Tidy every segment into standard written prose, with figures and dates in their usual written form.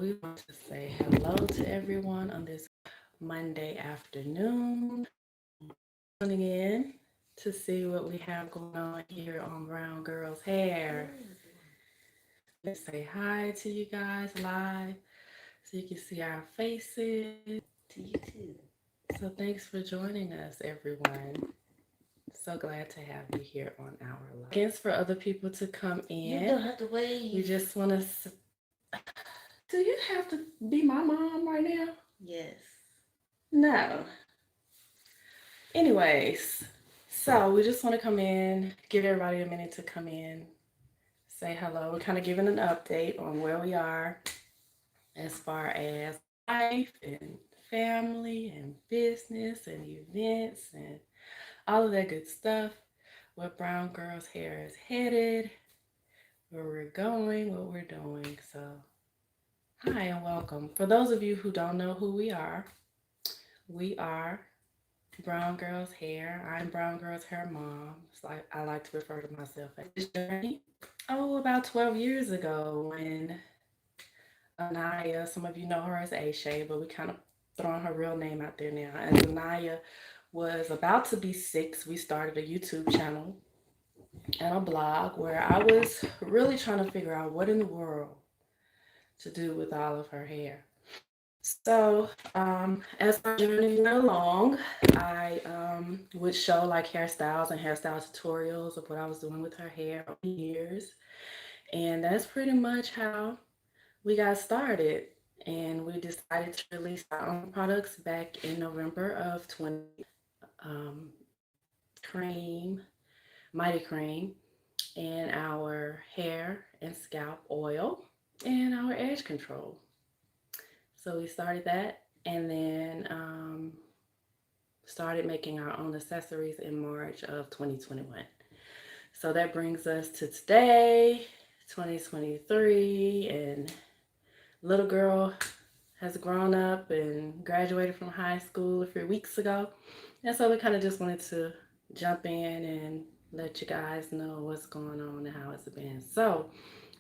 we want to say hello to everyone on this Monday afternoon. Tuning in to see what we have going on here on Brown Girls Hair. Let's say hi to you guys live so you can see our faces. To you too. So thanks for joining us, everyone. So glad to have you here on our live. Again, for other people to come You in. don't have to We wave. just want to. Do you have to be my mom right now? Yes. No. Anyways, so we just want to come in, give everybody a minute to come in, say hello. We're kind of giving an update on where we are as far as life and family and business and events and all of that good stuff. Where Brown Girls Hair is headed, where we're going, what we're doing. So, hi and welcome. For those of you who don't know who we are Brown Girl's Hair. I'm Brown Girl's Hair Mom. It's like I like to refer to myself as this journey. Oh, about 12 years ago when Anaya, some of you know her as A but we kind of throwing her real name out there now. As Anaya was about to be 6, we started a YouTube channel and a blog where I was really trying to figure out what in the world to do with all of her hair. So, as our journey went along, I would show like hairstyles and hairstyle tutorials of what I was doing with her hair over the years. And that's pretty much how we got started. And we decided to release our own products back in November of 20, um, cream, Mighty Cream, and our hair and scalp oil, and our edge control. So we started that, and then started making our own accessories in March of 2021. So that brings us to today, 2023, and little girl has grown up and graduated from high school a few weeks ago. And so we kind of just wanted to jump in and let you guys know what's going on and how it's been. So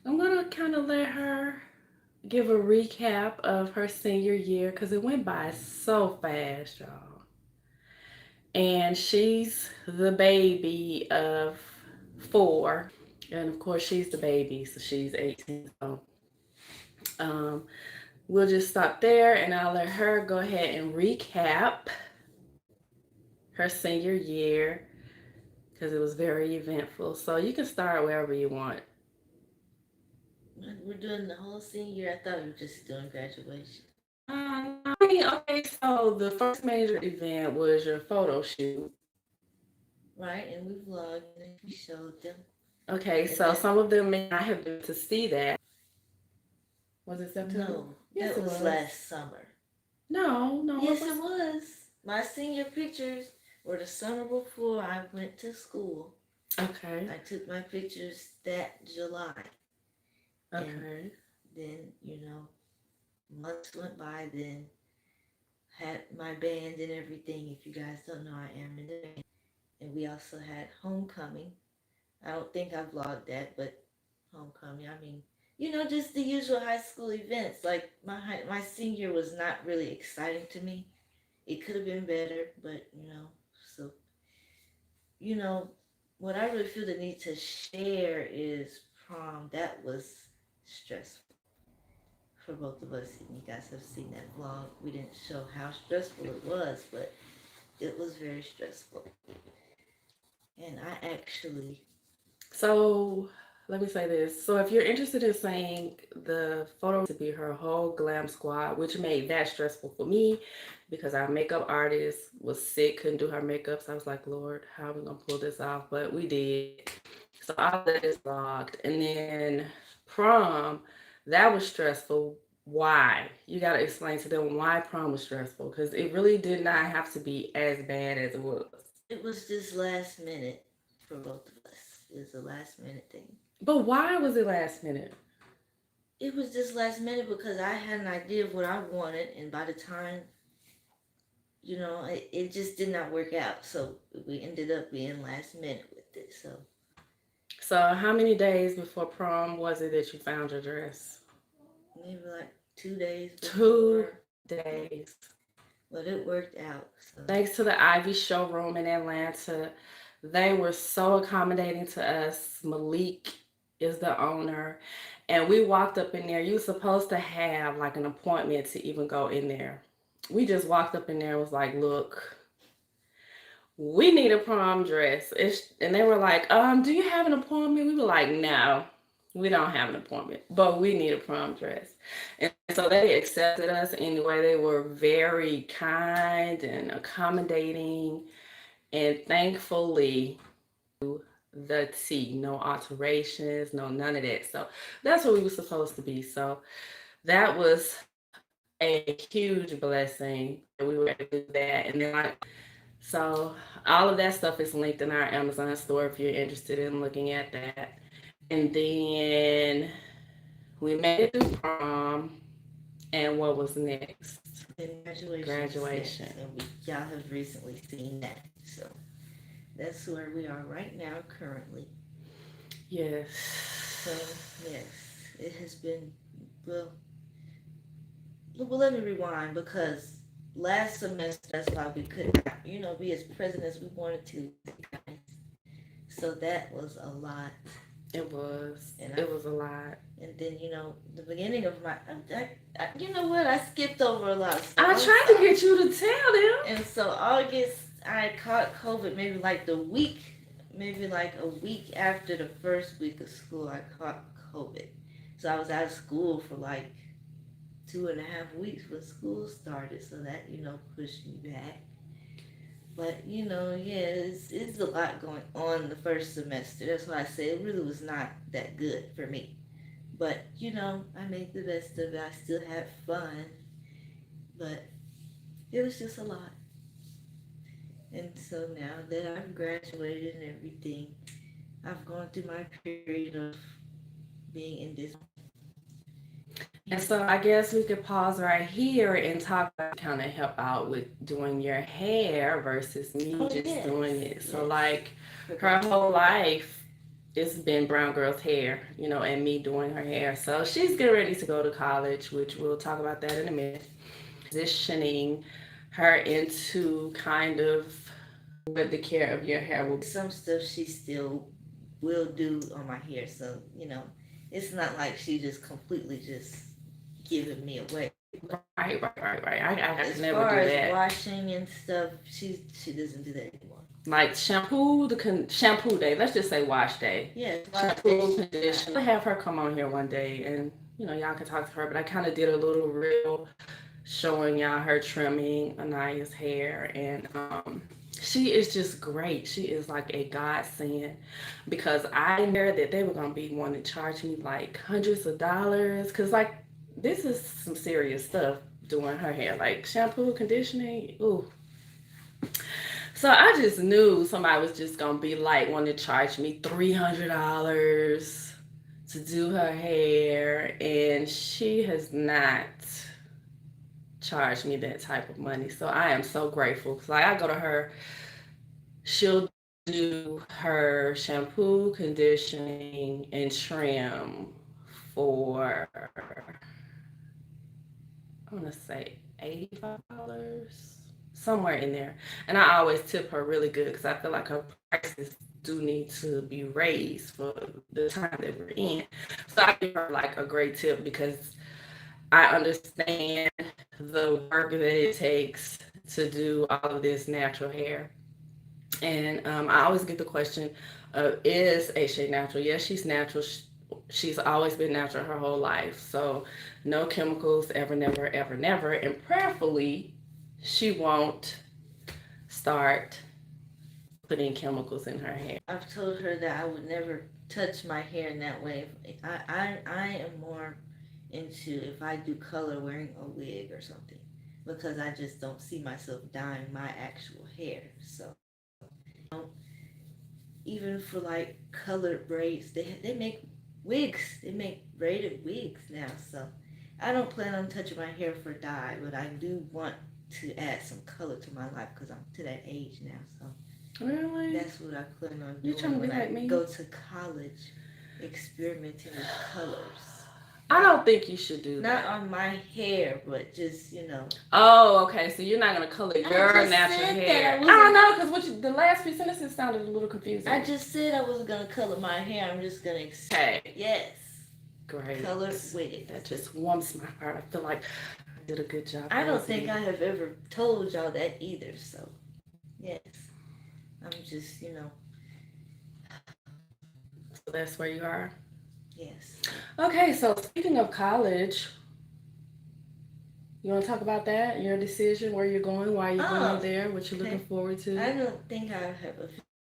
I'm going to kind of let her give a recap of her senior year because it went by so fast, y'all. And she's the baby of 4. And of course, she's the baby, so she's 18. So um, we'll just stop there and I'll let her go ahead and recap her senior year because it was very eventful. So you can start wherever you want. We're doing the whole senior year. I thought we were just doing graduation. I mean, okay, so the first major event was your photo shoot. Right? And we vlogged and we showed them. Okay, And so then, some of them may not have been to see that. Was it September? no, Yes, that it was was. last summer. No, no, it Yes, was. it was. My senior pictures were the summer before I went to school. Okay, I took my pictures that July. And okay, then, months went by, then had my band and everything. If you guys don't know, I am in the band. And we also had homecoming. I don't think I vlogged that, but homecoming. I mean, just the usual high school events. Like my senior was not really exciting to me. It could have been better, but So you know, what I really feel the need to share is prom. That was stressful for both of us. And you guys have seen that vlog. We didn't show how stressful it was, but it was very stressful. And I actually, so let me say this. So if you're interested in saying the photo to be her whole glam squad, which made that stressful for me because our makeup artist was sick, couldn't do her makeup. So I was like, Lord, how are we gonna pull this off? But we did. So all that is logged. And then prom, that was stressful. Why? You gotta explain to them why prom was stressful because it really did not have to be as bad as it was. it was just last minute for both of us. It was a last minute thing. But why was it last minute? It was just last minute because I had an idea of what I wanted, and by the time, it just did not work out. So we ended up being last minute with it. So So how many days before prom was it that you found your dress? maybe like 2 days 2 before. days. But it worked out. So Thanks to the Ivy showroom in Atlanta. They were so accommodating to us. Malik is the owner. And we walked up in there. You were supposed to have like an appointment to even go in there. We just walked up in there and was like, look, we need a prom dress. And they were like, do you have an appointment? We were like, no, we don't have an appointment, but we need a prom dress. And so they accepted us anyway. They were very kind and accommodating. And thankfully, the T, no alterations, no none of that. So that's what we were supposed to be. So that was a huge blessing that we were able to do that. And then like so all of that stuff is linked in our Amazon store if you're interested in looking at that. And then we made it through prom. And what was next? then graduation is Graduation. next, and y'all have recently seen that. So that's where we are right now, currently. Yes. So yes, it has been well. Well, let me rewind because last semester that's why we couldn't, be as present as we wanted to, guys. So that was a lot. It was. And It was a lot. and then the beginning of my, you know what? I skipped over a lot of stuff. I tried to get you to tell them. And so August, I caught COVID maybe like maybe like a week after the first week of school. I caught COVID, so I was out of school for like 2.5 weeks when school started. So that pushed me back. But yeah, it's a lot going on the first semester. That's why I say it really was not that good for me. But I made the best of it. I still had fun, but it was just a lot. And so now that I've graduated and everything, I've gone through my period of being in this. And so I guess we could pause right here and talk about kind of help out with doing your hair versus me Oh just yes, doing it. So yes. like her Forgot whole about that. life it's been brown girl's hair, and me doing her hair. So she's getting ready to go to college, which we'll talk about that in a minute. Transitioning her into kind of what the care of your hair will be. Some stuff she still will do on my hair, so it's not like she just completely just giving me away. Right. I As could never far do as that. washing and stuff, she doesn't do that anymore. Like shampoo, shampoo day. Let's just say wash day. Yeah, wash day Shampoo, she conditioner. got. I'll have her come on here one day, and y'all can talk to her. But I kind of did a little reel showing y'all her trimming Anaya's hair, and she is just great. She is like a godsend because I didn't hear that they were gonna be wanting to charge me like hundreds of dollars because like this is some serious stuff doing her hair, like shampoo, conditioning. Ooh, so I just knew somebody was just gonna be like wanting to charge me $300 to do her hair, and she has not charged me that type of money. So I am so grateful. Cause like I go to her, she'll do her shampoo, conditioning, and trim for I want to say $85, somewhere in there. And I always tip her really good because I feel like her prices do need to be raised for the time that we're in. So I give her like a great tip because I understand the work that it takes to do all of this natural hair. And I always get the question, is Aisha natural? Yes, she's natural. She's always been natural her whole life. So no chemicals, ever, never, ever, never. And prayerfully, she won't start putting chemicals in her hair. I've told her that I would never touch my hair in that way. I am more into if I do color wearing a wig or something because I just don't see myself dyeing my actual hair. So even for like colored braids, they make wigs. They make braided wigs now. So I don't plan on touching my hair for dye, but I do want to add some color to my life because I'm to that age now. So Really? that's what I plan on You doing trying to when be I like me? go to college, experimenting with colors. I don't don't think you should do Not that. on my hair, but just, you know. Oh, okay. So you're not gonna color I your just natural said that I hair. I don't wasn't. know, because the last few sentences sounded a little I confusing. just said I wasn't gonna color my hair. I'm just gonna Okay, yes, great. color with it. That just warms my heart. I feel like I did a good job, I don't think Rosie. I have ever told y'all that either. So yes, I'm just, So that's where you are. yes. Okay, so speaking of college, you want to talk about that? Your decision, where you're going, why you're going Oh, there, what you're looking okay. forward to? I don't think I have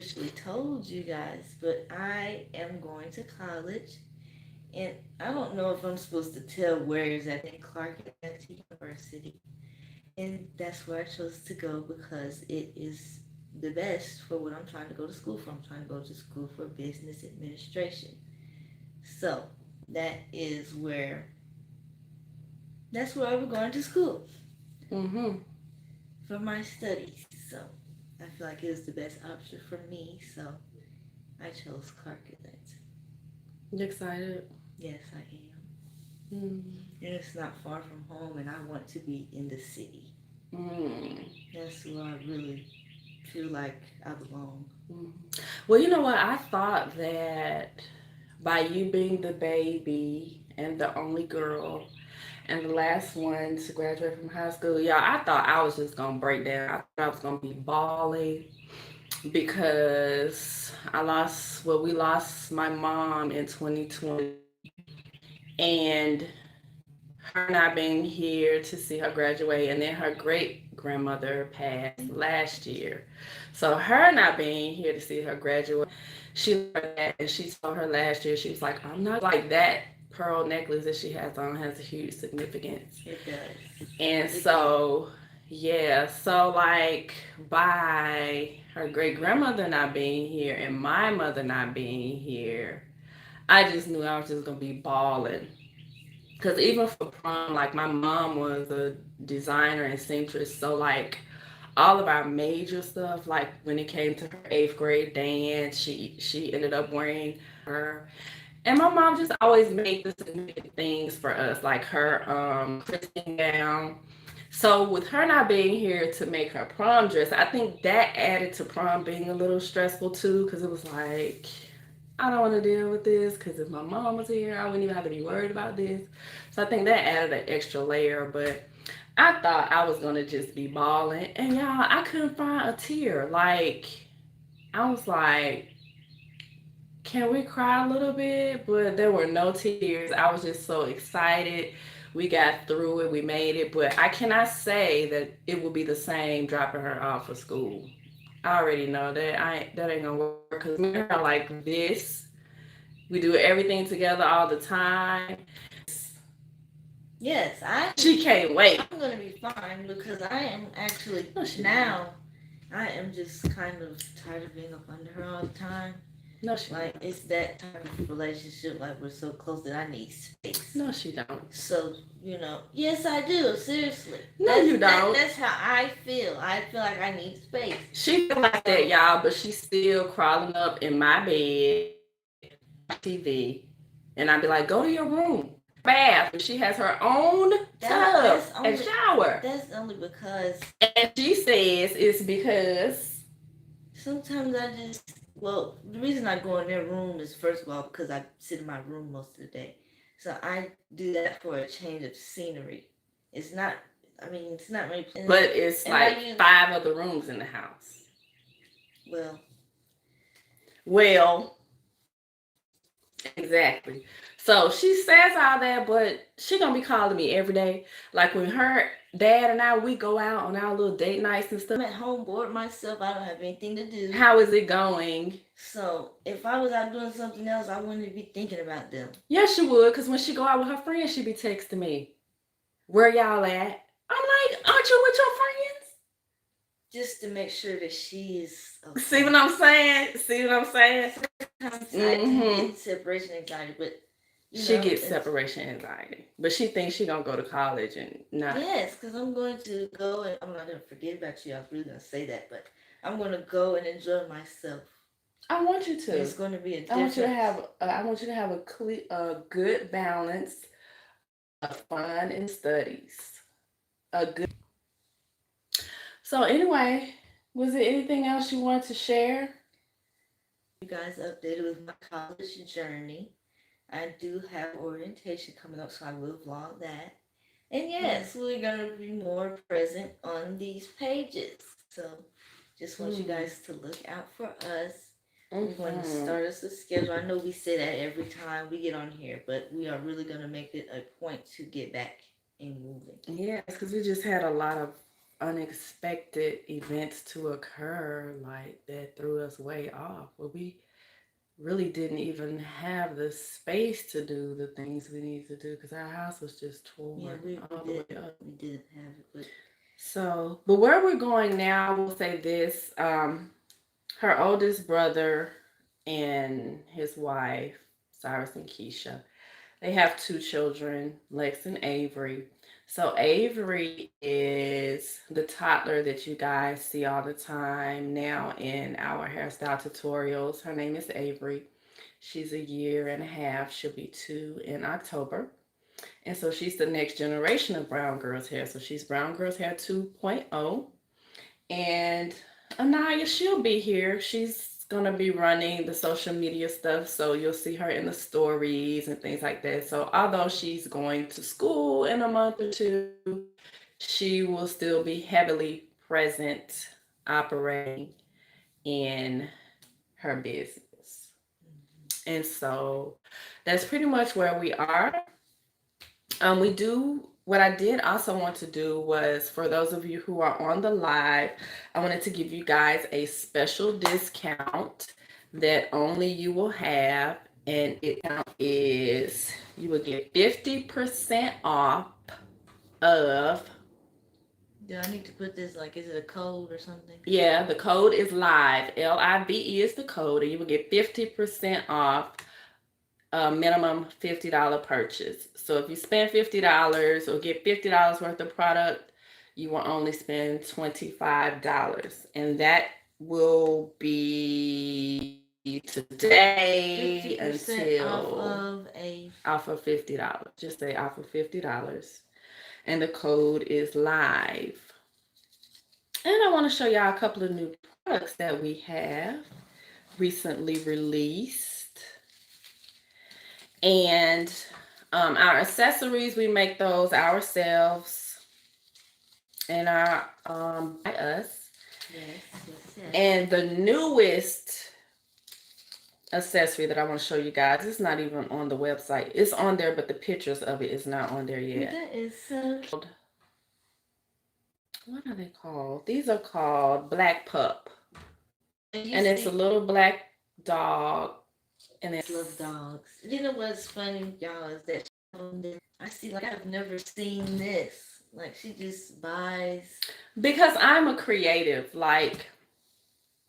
officially told you guys, but I am going to college, and I don't know if I'm supposed to tell where exactly. Clark Atlanta University, and that's where I chose to go because it is the best for what I'm trying to go to school for. I'm trying to go to school for business administration. So that is where that's where I'm going to school Mm-hmm. for my studies. So I feel like it was the best option for me. So I chose Clark Atlanta. You excited? Yes, I am. Mm. And it's not far from home, and I want to be in the city. Mm. That's where I really feel like I belong. Mm. Well, you know what? I thought that by you being the baby and the only girl and the last one to graduate from high school, yeah, I thought I was just gonna break down. I thought I was gonna be bawling because we lost my mom in 2020, and her not being here to see her graduate, and then her great grandmother passed last year. So her not being here to see her graduate, she learned that, and she told her last year, she was like, I'm not like that pearl necklace that she has on has a huge significance. It does. And It does. so, yeah, so like by her great grandmother not being here and my mother not being here, I just knew I was just gonna be balling. Cause even for prom, like my mom was a designer and seamstress, so like all of our major stuff, like when it came to her eighth grade dance, she ended up wearing her. And my mom just always made the significant things for us, like her christening gown. So with her not being here to make her prom dress, I think that added to prom being a little stressful too, because it was like, I don't want to deal with this, because if my mom was here, I wouldn't even have to be worried about this. So I think that added an extra layer. But I thought I was gonna just be bawling, and y'all, I couldn't find a tear. Like I was like, can we cry a little bit? But there were no tears. I was just so excited. We got through it. We made it. But I cannot say that it will be the same dropping her off for school. I already know that that ain't gonna work because me and her are like this. We do everything together all the time. Yes, She can't wait. I'm gonna be fine because I am actually No, she now. I am just kind of tired of being up under her all the time. no, she Like don't. it's that type of relationship. Like we're so close that I need space. No, she don't. So yes, I do. Seriously, No, you don't. that's how I feel. I feel like I need space. She feel like that, y'all, but she's still crawling up in my bed, TV, and I'd be like, "Go to your room, bath." And she has her own tub and shower. That's only because And she says it's because sometimes I just the reason I go in their room is first of all because I sit in my room most of the day, so I do that for a change of scenery. It's not. I mean, it's not really. but it's like 5 other rooms in the house. Well, Well, exactly. So she says all that, but she gonna be calling me every day. Like when her dad and I we go out on our little date nights and stuff. I'm at home bored myself. I don't have anything to do. How is it going? So if I was out doing something else, I wouldn't be thinking about them. Yes, she would, because when she go out with her friends, she be texting me, "Where y'all at?" I'm like, "Aren't you with your friends?" Just to make sure that she's okay. See what I'm saying? Sometimes I do get separation anxiety, but she gets separation anxiety, but she thinks she gonna go to college and not. Yes, because I'm going to go and I'm not gonna forget about you. I was really gonna say that, but I'm gonna go and enjoy myself. I want you to. It's going to be a I want you to difference. have. I want you to have a good balance fun and studies. A good. So anyway, was there anything else you wanted to share? You guys updated with my college journey. I do have orientation coming up, so I will vlog that. And yes, we're going to be more present on these pages. So just want you Mm. guys to look out for us. We're going to Mm-hmm. start us a schedule. I know we say that every time we get on here, but we are really going to make it a point to get back and moving. Yes, because we just had a lot of unexpected events to occur like that threw us way off. Well, we really didn't even have the space to do the things we need to do because our house was just Yeah, torn we all the did. way up. We didn't have it, but So, but where we're going now, I will say this: her oldest brother and his wife, Cyrus and Keisha, they have two children, Lex and Avery. So Avery is the toddler that you guys see all the time now in our hairstyle tutorials. Her name is Avery. She's a year and a half. She'll be 2 in October. And so she's the next generation of Brown Girls Hair. So she's Brown Girls Hair 2.0. And Anaya, she'll be here. She's gonna be running the social media stuff, so you'll see her in the stories and things like that. So although she's going to school in a month or two, she will still be heavily present operating in her business. And so that's pretty much where we are. We do what I did also want to do was for those of you who are on the live, I wanted to give you guys a special discount that only you will have, and it is you will get 50% off of. do I need to put this like, is it a code or something? Yeah, the code is live. LIVE is the code, and you will get 50% off a minimum $50 purchase. So if you spend $50 or get $50 worth of product, you will only spend $25. And that will be today 50% off until of a. off of $50. Just say off of $50. And the code is live. And I want to show y'all a couple of new products that we have recently released. And our accessories, we make those ourselves and our by us. Yes, yes, yes. And the newest accessory that I want to show you guys, it's not even on the website. It's on there, but the pictures of it is not on there yet. That is so cute. What are they called? These are called Black Pup. And And it's a little black dog. And it's love dogs. You know what's funny, y'all, is that I see like I've never seen this. Like she just buys. because I'm a creative, like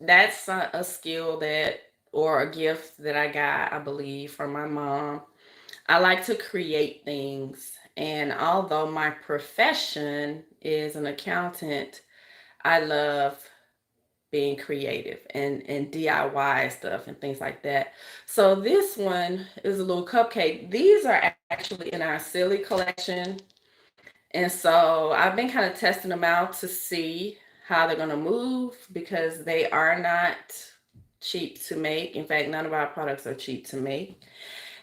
that's a skill that or a gift that I got, I believe, from my mom. I like to create things. And although my profession is an accountant, I love being creative and DIY stuff and things like that. So this one is a little cupcake. These are actually in our silly collection. And so I've been kind of testing them out to see how they're going to move because they are not cheap to make. In fact, none of our products are cheap to make.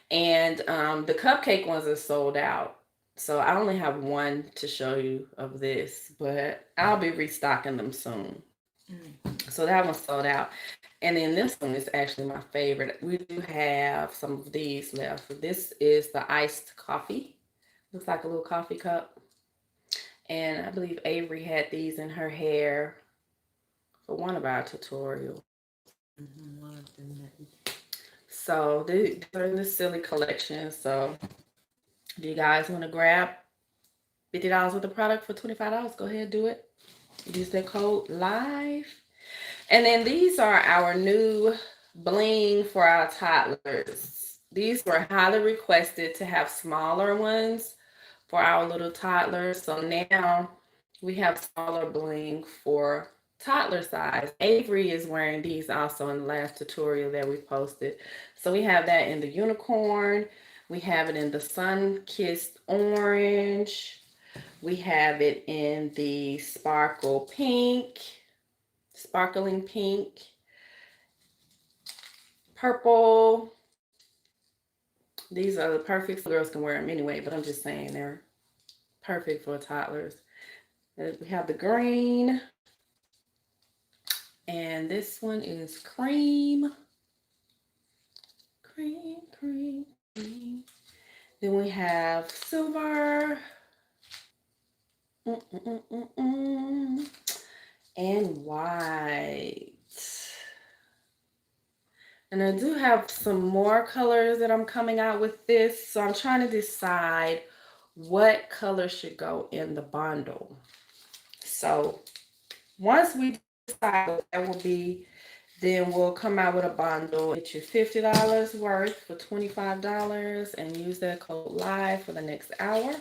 And the cupcake ones are sold out. So I only have one to show you of this, but I'll be restocking them soon. So that one's sold out. And then this one is actually my favorite. We do have some of these left. This is the iced coffee. Looks like a little coffee cup. And I believe Avery had these in her hair for one of our tutorials. One of them So these are in the silly collection. So if you guys want to grab $50 worth of product for $25, go ahead and do it. Use that code LIVE. And then these are our new bling for our toddlers. These were highly requested to have smaller ones for our little toddlers. So now we have smaller bling for toddler size. Avery is wearing these also in the last tutorial that we posted. So we have that in the unicorn. We have it in the sun-kissed orange. We have it in the sparkling pink, purple. These are the perfect. Girls can wear them anyway, but I'm just saying they're perfect for toddlers. We have the green, and this one is cream. Cream, cream, cream. Then we have silver. And white. And I do have some more colors that I'm coming out with this. So I'm trying to decide what color should go in the bundle. So once we decide what that will be, then we'll come out with a bundle. Get you $50 worth for $25 and use that code live for the next hour.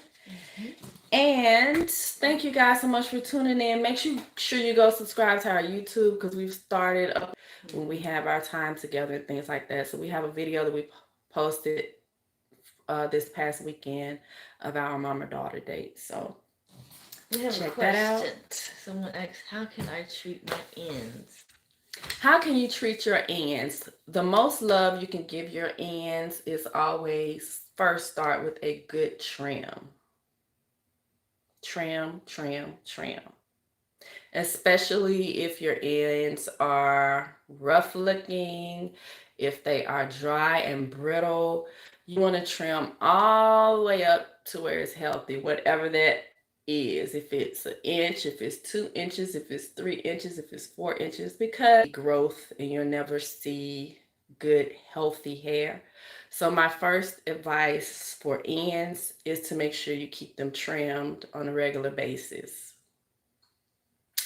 And thank you guys so much for tuning in. Make sure you go subscribe to our YouTube because we've started up when we have our time together and things like that. So we have a video that we posted this past weekend of our mom-daughter date. So we have check a question. That out. Someone asked, how can I treat my ends? How can you treat your ends? The most love you can give your ends is always first start with a good trim. Trim. Especially if your ends are rough looking, if they are dry and brittle, you want to trim all the way up to where it's healthy, whatever that is. If it's an inch, if it's 2 inches, if it's 3 inches, if it's 4 inches, because growth and you'll never see good, healthy hair. So my first advice for ends is to make sure you keep them trimmed on a regular basis.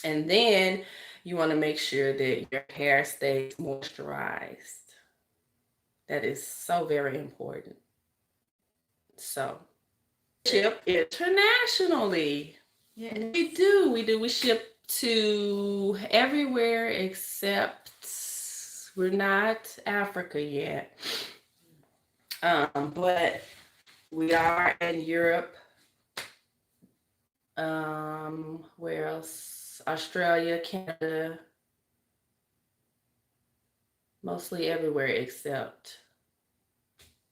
And then you want to make sure that your hair stays moisturized. That is so very important. So, ship internationally. Yes. We ship to everywhere except we're not Africa yet. But we are in Europe. Where else? Australia, Canada, mostly everywhere except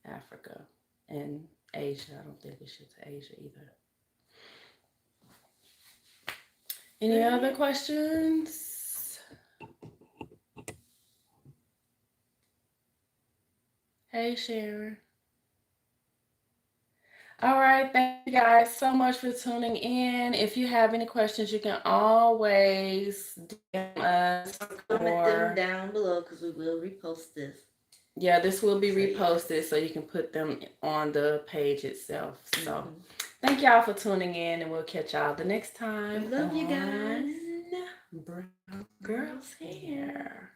Africa and Asia. I don't think we ship to Asia either. Any other questions? Hey, Sharon. All right, thank you guys so much for tuning in. If you have any questions, you can always DM us. Comment them down below because we will repost this. Yeah, this will be reposted so you can put them on the page itself. So thank y'all for tuning in, and we'll catch y'all the next time. We love you guys. Brown Girls Hair.